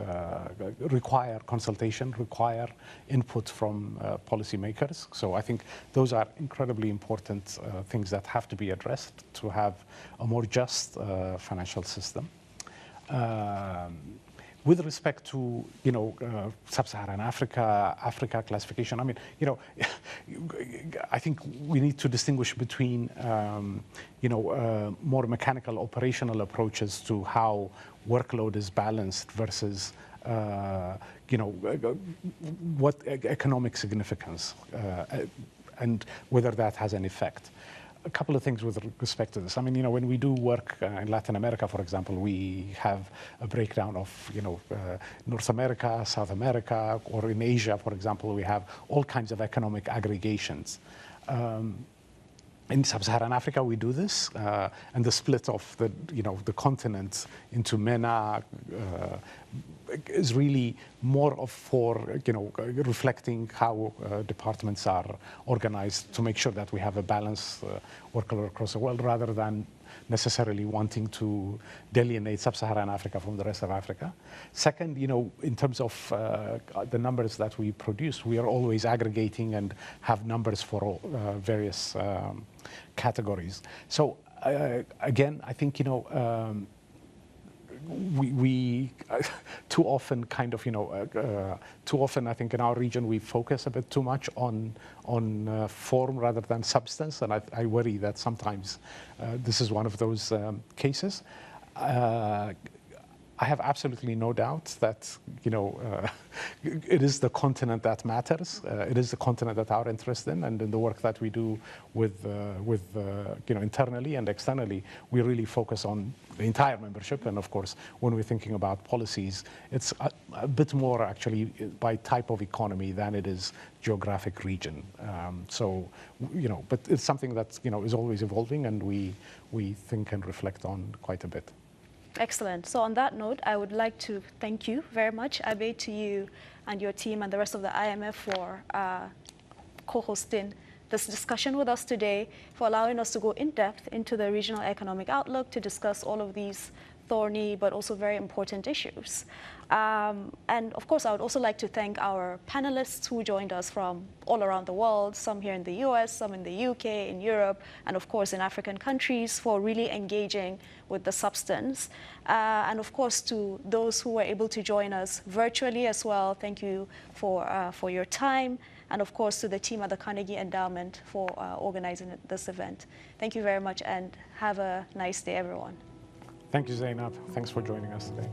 require consultation, require input from policymakers. So I think those are incredibly important things that have to be addressed to have a more just financial system. With respect to, sub-Saharan Africa classification, I mean, I think we need to distinguish between, more mechanical operational approaches to how workload is balanced versus, what economic significance and whether that has an effect. A couple of things with respect to this. I mean, when we do work in Latin America, for example, we have a breakdown of, North America, South America, or in Asia, for example, we have all kinds of economic aggregations. in sub-Saharan Africa, we do this, and the split of the continent into MENA is really more of for reflecting how departments are organized to make sure that we have a balanced workload across the world, rather than necessarily wanting to delineate sub-Saharan Africa from the rest of Africa. Second, in terms of the numbers that we produce, we are always aggregating and have numbers for various categories. So again, I think we too often too often I think in our region we focus a bit too much on form rather than substance, and I worry that sometimes this is one of those cases. I have absolutely no doubt that it is the continent that matters. It is the continent that our interest in, and in the work that we do with internally and externally, we really focus on the entire membership. And of course, when we're thinking about policies, it's a bit more actually by type of economy than it is geographic region. But it's something that is always evolving, and we think and reflect on quite a bit. Excellent. So on that note, I would like to thank you very much, Abebe, to you and your team and the rest of the IMF for co-hosting this discussion with us today, for allowing us to go in depth into the Regional Economic Outlook to discuss all of these thorny but also very important issues. And of course, I would also like to thank our panelists who joined us from all around the world, some here in the US, some in the UK, in Europe, and of course in African countries, for really engaging with the substance. And of course to those who were able to join us virtually as well, thank you for your time. And of course to the team at the Carnegie Endowment for organizing this event. Thank you very much, and have a nice day, everyone. Thank you, Zainab. Thanks for joining us today.